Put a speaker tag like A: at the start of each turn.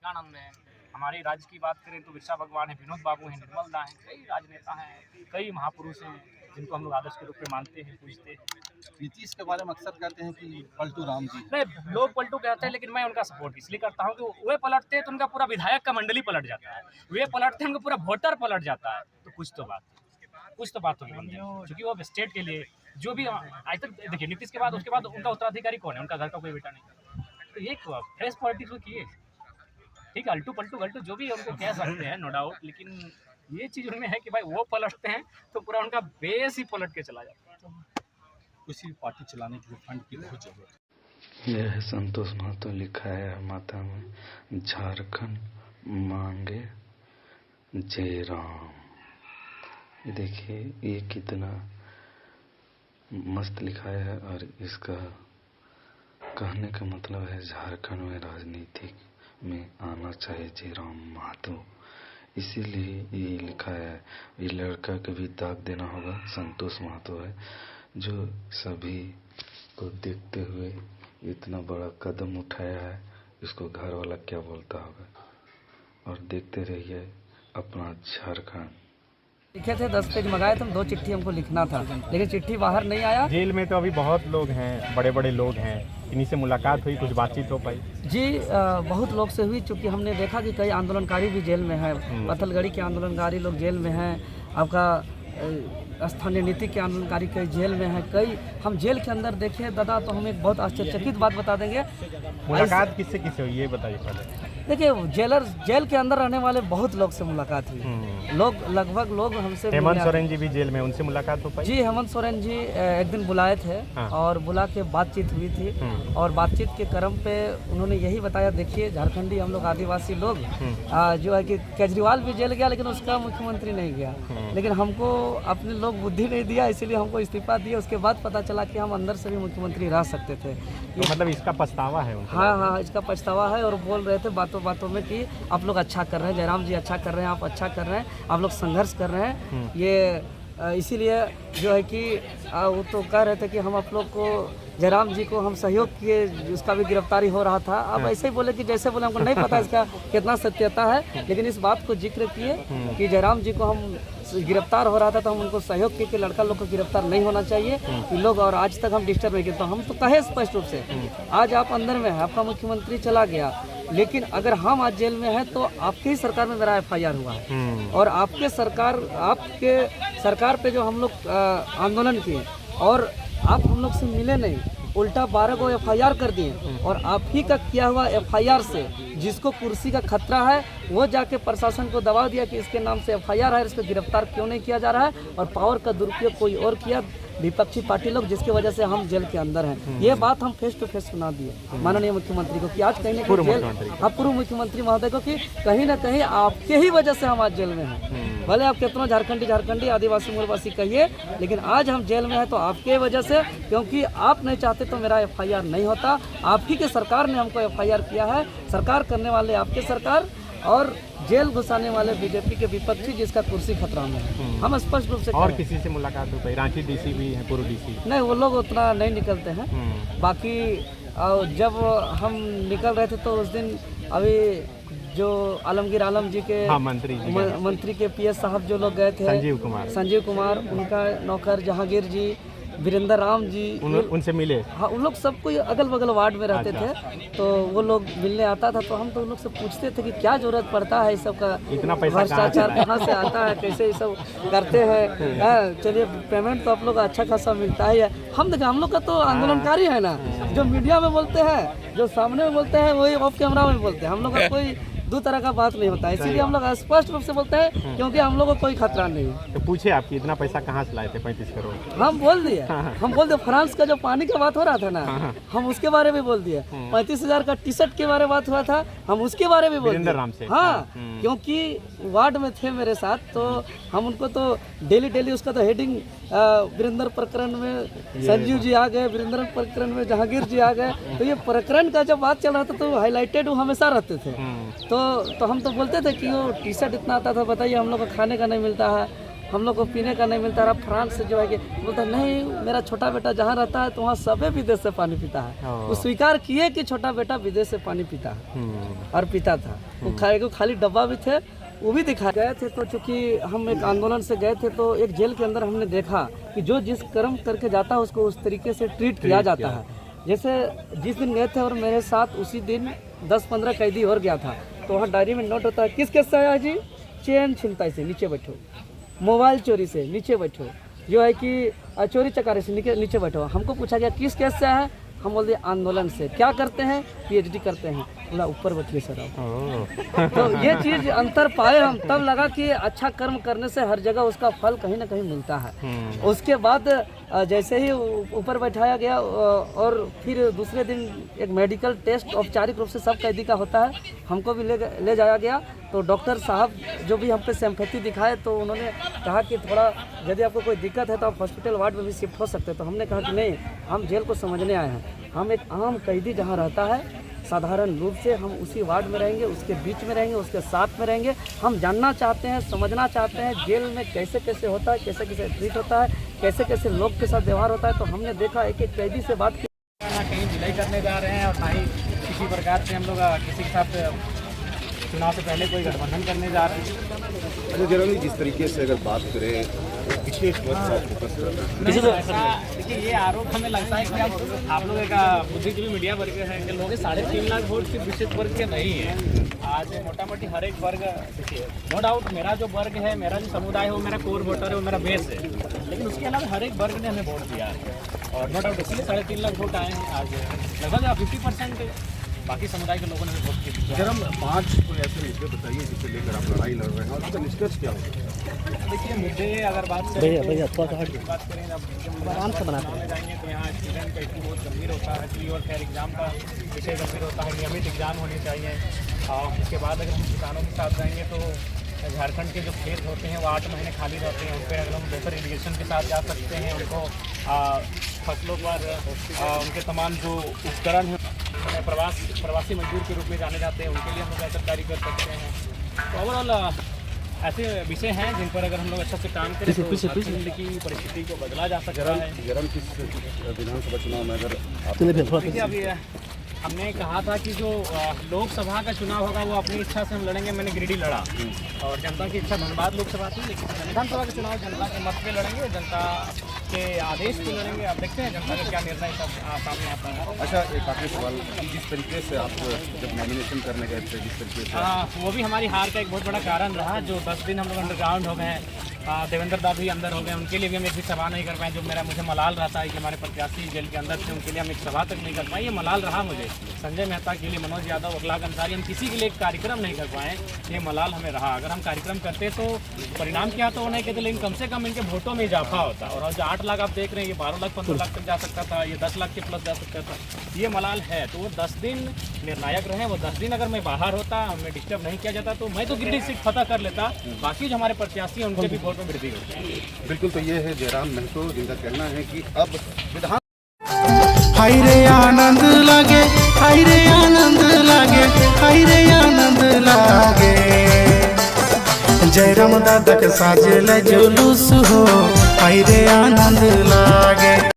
A: विवेकानंद हैं। हमारे राज्य की बात करें तो बिरसा भगवान है, विनोद बाबू हैं, निर्मल दा हैं, कई राजनेता हैं, कई महापुरुष हैं जिनको हम लोग आदर्श के रूप में मानते हैं, पूजते हैं।
B: नीतीश के बारे में अक्सर कहते हैं कि पलटू राम जी।
A: नहीं, लोग पलटू कहते हैं, लेकिन मैं उनका सपोर्ट इसलिए करता हूँ कि वे पलटते हैं तो उनका पूरा विधायक का मंडली पलट जाता है, वे पलटते हैं उनका पूरा वोटर पलट जाता है। तो कुछ तो बात होगी बनती है, क्योंकि वो स्टेट के लिए जो भी आज तक देखिए, नीतीश के बाद उसके बाद उनका उत्तराधिकारी कौन है? उनका घर का कोई बेटा नहीं। तो ये फ्रेश पॉलिटिक्स वो किए, ठीक है, अल्टू पलटू गल्टू जो भी उनको कह सकते हैं, नो डाउट, लेकिन ये चीज़ उनमें है कि भाई वो पलटते हैं तो पूरा उनका बेस ही पलट के चला जाता है।
B: किसी भी पार्टी चलाने के लिए फंड की बहुत जरूरत है।
C: यह है संतोष महतो, लिखा है माता में, झारखंड मांगे जय राम। देखिए ये कितना मस्त लिखा है, और इसका कहने का मतलब है झारखंड में राजनीति में आना चाहिए जय राम महतो, इसीलिए ये लिखा है। ये लड़का को भी दाग देना होगा, संतोष महतो है जो सभी को देखते हुए इतना बड़ा कदम उठाया है। इसको घर वाला क्या बोलता होगा। और देखते रहिए अपना झारखंड।
D: लिखे थे 10 पेज मंगाए थे, 2 चिट्ठी हमको लिखना था, लेकिन चिट्ठी बाहर नहीं आया।
E: जेल में तो अभी बहुत लोग हैं, बड़े बड़े लोग हैं, इन्हीं से मुलाकात हुई, कुछ बातचीत हो पाई?
D: जी बहुत लोग से हुई, चूँकि हमने देखा कि कई आंदोलनकारी भी जेल में हैं। पत्थलगड़ी के आंदोलनकारी लोग जेल में हैं, आपका स्थानीय नीति के आंदोलनकारी कई जेल में हैं। कई हम जेल के अंदर देखे दादा, तो हम एक बहुत आश्चर्यचकित बात बता देंगे।
E: मुलाकात किससे किससे हुई ये बताइए पहले।
D: देखिए जेल के अंदर रहने वाले बहुत लोग से मुलाकात हुई, लोग लगभग लोग हमसे
E: हेमंत सोरेन जी भी जेल में, उनसे मुलाकात हो पाई?
D: जी हेमंत सोरेन जी एक दिन बुलाए थे।
E: हाँ।
D: और बुला के बातचीत हुई थी, और बातचीत के क्रम पे उन्होंने यही बताया, देखिए झारखंडी हम लोग आदिवासी लोग जो है कि केजरीवाल भी जेल गया लेकिन उसका मुख्यमंत्री नहीं गया, लेकिन हमको अपने लोग बुद्धि नहीं दिया, इसीलिए हमको इस्तीफा दिया। उसके बाद पता चला कि हम अंदर से भी मुख्यमंत्री रह सकते थे।
E: तो मतलब इसका पछतावा है उनको?
D: हाँ, इसका पछतावा है। और बोल रहे थे बातों में कि आप लोग अच्छा कर रहे हैं, जयराम जी अच्छा कर रहे हैं, आप अच्छा कर रहे हैं, आप लोग संघर्ष कर रहे हैं। ये इसीलिए जो है कि वो तो कह रहे थे कि हम आप लोग को, जयराम जी को हम सहयोग किए, उसका भी गिरफ्तारी हो रहा था। अब ऐसे ही बोले कि जैसे बोले, हमको नहीं पता इसका कितना सत्यता है, लेकिन इस बात को जिक्र किए कि जयराम जी को हम गिरफ्तार हो रहा था तो हम उनको सहयोग किए कि लड़का लोग को गिरफ्तार नहीं होना चाहिए कि लोग, और आज तक हम डिस्टर्ब नहीं किए। तो हम तो कहे स्पष्ट रूप से, आज आप अंदर में हैं, आपका मुख्यमंत्री चला गया, लेकिन अगर हम आज जेल में हैं तो आपकी ही सरकार में मेरा FIR हुआ है, और आपके सरकार पे जो हम लोग आंदोलन किए और आप हम लोग से मिले नहीं, उल्टा 12 को FIR कर दिए, और आप ही का किया हुआ FIR से जिसको कुर्सी का खतरा है वो जाके प्रशासन को दबा दिया कि इसके नाम से FIR है, इसको गिरफ्तार क्यों नहीं किया जा रहा है, और पावर का दुरुपयोग कोई और किया, विपक्षी पार्टी लोग, जिसकी वजह से हम जेल के अंदर हैं। ये बात हम फेस टू फेस सुना दिए माननीय मुख्यमंत्री को कि आज कहीं ना कहीं जेल, पूर्व मुख्यमंत्री महोदय को, कि कहीं ना कहीं आपके ही वजह से हम आज जेल में हैं। भले आप कितना झारखंडी आदिवासी मूलवासी कहिए, लेकिन आज हम जेल में हैं तो आपके वजह से, क्योंकि आप नहीं चाहते तो मेरा FIR नहीं होता। आप ही के सरकार ने हमको FIR किया है, सरकार करने वाले आपके सरकार, और जेल घुसाने वाले बीजेपी के विपक्षी, जिसका कुर्सी खतरा में है। हम स्पष्ट रूप से
E: और किसी से मुलाकात हो पाई? रांची DC भी है, पूर्व DC?
D: नहीं, वो लोग उतना नहीं निकलते हैं। बाकी जब हम निकल रहे थे तो उस दिन अभी जो आलमगीर आलम जी के मंत्री के PS साहब जो लोग गए थे, संजीव कुमार, उनका नौकर जहांगीर जी, वीरेंद्र राम जी,
E: उनसे मिले? हाँ,
D: उन लोग सब कोई अगल बगल वार्ड में रहते थे, तो वो लोग मिलने आता था, तो हम तो उन लोग से पूछते थे कि क्या जरूरत पड़ता है इस सब का,
E: इतना पैसा
D: भ्रष्टाचार कहाँ से आता है, कैसे ये सब करते हैं। चलिए, पेमेंट तो आप लोग अच्छा खासा मिलता है। हम देखिए, हम लोग का तो आंदोलनकारी है ना, जो मीडिया में बोलते हैं, जो सामने में बोलते हैं, वही ऑफ कैमरा में बोलते हैं। हम लोग का कोई दो तरह का बात नहीं होता है, इसीलिए हम लोग स्पष्ट रूप से बोलते हैं, क्योंकि हम लोग को कोई खतरा नहीं।
E: तो पूछे आपकी इतना पैसा कहाँ से लाए थे 35 करोड़?
D: हम बोल दिए, फ्रांस का जो पानी का बात हो रहा था ना, हम उसके बारे में बोल दिए। 35,000 का टी-शर्ट के बारे में बात हुआ था, हम उसके बारे में बोल दिए। हाँ, क्योंकि वार्ड में थे मेरे साथ, तो हम उनको तो डेली उसका तो हेडिंग, वीरेंद्र प्रकरण में संजीव जी आ गए, वीरेंद्र प्रकरण में जहांगीर जी आ गए, तो ये प्रकरण का जब बात चल रहा था तो हाईलाइटेड वो हमेशा रहते थे। तो हम तो बोलते थे कि वो टी-शर्ट इतना आता था, बताइए हम लोग को खाने का नहीं मिलता है, हम लोग को पीने का नहीं मिलता रहा। फ्रांस से जो है कि बोलता नहीं, मेरा छोटा बेटा जहाँ रहता है तो वहाँ सभी विदेश से पानी पीता है। वो स्वीकार किए कि छोटा बेटा विदेश से पानी पीता है और पीता था। वो खाली डब्बा भी थे, वो भी दिखा गए थे। तो चूँकि हम एक आंदोलन से गए थे तो एक जेल के अंदर हमने देखा कि जो जिस कर्म करके जाता है उसको उस तरीके से ट्रीट किया जाता है। जैसे जिस दिन गए थे और मेरे साथ उसी दिन 10-15 कैदी और गया था, तो वहाँ डायरी में नोट होता है किस केस से आया जी, चेन छिनताई से नीचे बैठो, मोबाइल चोरी से नीचे बैठो, जो है कि चोरी चकारी से नीचे बैठो। हमको पूछा गया किस केस से है, हम बोल दिए आंदोलन से। क्या करते हैं, PhD करते हैं। बोला ऊपर बैठिए सर आप। तो ये चीज़ अंतर पाए हम, तब लगा कि अच्छा कर्म करने से हर जगह उसका फल कहीं ना कहीं मिलता है। उसके बाद जैसे ही ऊपर बैठाया गया और फिर दूसरे दिन एक मेडिकल टेस्ट औपचारिक रूप से सब कैदी का होता है, हमको भी ले जाया गया। तो डॉक्टर साहब जो भी हम पे सिम्पैथी दिखाए तो उन्होंने कहा कि थोड़ा यदि आपको कोई दिक्कत है तो आप हॉस्पिटल वार्ड में भी शिफ्ट हो सकते हैं। तो हमने कहा कि नहीं, हम जेल को समझने आए हैं। हम एक आम कैदी जहाँ रहता है साधारण रूप से, हम उसी वार्ड में रहेंगे, उसके बीच में रहेंगे, उसके साथ में रहेंगे। हम जानना चाहते हैं, समझना चाहते हैं जेल में कैसे कैसे होता है, कैसे कैसे ट्रीट होता है, कैसे कैसे लोग के साथ व्यवहार होता है। तो हमने देखा एक एक कैदी से बात की।
A: ना कहीं विलय करने जा रहे हैं और ना ही किसी प्रकार से हम लोग किसी के साथ चुनाव से पहले कोई गठबंधन करने जा रहे हैं।
F: अच्छा जरम जिस तरीके से अगर बात करें विशेष वर्ग का फोकस
A: देखिए ये आरोप हमें लगता है कि आप लोग एक बुद्धिजीवी मीडिया वर्ग है कि लोग 3.5 लाख वोट सिर्फ विशेष वर्ग के नहीं है। आज मोटा मोटी हर एक वर्ग, देखिए नो डाउट मेरा जो वर्ग है, मेरा जो समुदाय है वो मेरा कोर वोटर है, वो मेरा बेस है, लेकिन उसके अलावा हर एक वर्ग ने हमें वोट दिया है और नो डाउट इसलिए 3.5 लाख वोट आए हैं। आज लगभग 50% बाकी समुदाय के लोगों ने भी वोट किया।
F: जरम 5 कोई ऐसे मुद्दे बताइए जिसे लेकर आप लड़ाई लड़ रहे हैं और उसका निष्कर्ष क्या होगा?
A: देखिए मुद्दे अगर बात करें जब आराम से बनाते जाएंगे तो यहाँ स्टूडेंट का इशू बहुत गंभीर होता है। फ्री और फेयर एग्जाम का विषय गंभीर होता है, नियमित एग्जाम होने चाहिए। और उसके बाद अगर हम किसानों के साथ जाएंगे तो झारखंड के जो खेत होते हैं वो 8 महीने खाली रहते हैं, उन पर अगर हम बेहतर इरीगेशन के साथ जा सकते हैं, उनको फसलों पर उनके तमाम जो उपकरण हैं प्रवासी मजदूर के रूप में जाने जाते हैं, उनके लिए हम लोग बेहतर कार्य कर सकते हैं। तो ओवरऑल ऐसे विषय हैं जिन पर अगर हम लोग अच्छा से काम करें तो झारखंड की परिस्थिति को बदला जा सकता है।
F: जरम किस विधानसभा चुनाव में अगर आप
A: देखिए अभी हमने कहा था कि जो लोकसभा का चुनाव होगा वो अपनी इच्छा से हम लड़ेंगे। मैंने गिरिडीह लड़ा और जनता की इच्छा धनबाद लोकसभा थी, लेकिन विधानसभा का चुनाव जनता के मत पे लड़ेंगे, जनता के आदेश पे लड़ेंगे। अब देखते हैं जनता का क्या निर्णय सामने आता है।
F: अच्छा एक आखिरी सवाल, जिस तरीके से आप जब नॉमिनेशन करने गए थे जिस तरीके से,
A: हाँ वो भी हमारी हार का एक बहुत बड़ा कारण रहा। जो 10 दिन हम लोग अंडरग्राउंड हो गए हैं, देवेंद्र दा भी अंदर हो गए, उनके लिए भी हम एक भी सभा नहीं कर पाए। जो मुझे मलाल रहता है कि हमारे प्रत्याशी जेल के अंदर थे, उनके लिए हम एक सभा तक नहीं कर पाए। ये मलाल रहा मुझे। संजय मेहता के लिए, मनोज यादव, अखलाक अंसारी, हम किसी के लिए एक कार्यक्रम नहीं कर पाए, ये मलाल हमें रहा। अगर हम कार्यक्रम करते तो परिणाम क्या तो नहीं कहते, लेकिन कम से कम इनके वोटों में इजाफा होता। और जो 8 लाख आप देख रहे हैं, ये 12 लाख 15 लाख तक जा सकता था, ये 10 लाख के प्लस जा सकता था। ये मलाल है। तो वो 10 दिन निर्णायक रहे। वो 10 दिन अगर मैं बाहर होता, हमें डिस्टर्ब नहीं किया जाता, तो मैं तो गिरिडीह सीट फतह कर लेता। बाकी जो हमारे प्रत्याशी हैं उनके भी वोट में वृद्धि होती।
F: बिल्कुल। तो ये है जयराम महतो, जिनका कहना है कि अब विधान
G: हाय रे आनंद लागे, हाय रे आनंद लागे, हाय रे आनंद लागे। जयराम दादा के साजे ले जुलूस हो, हाय रे आनंद लागे।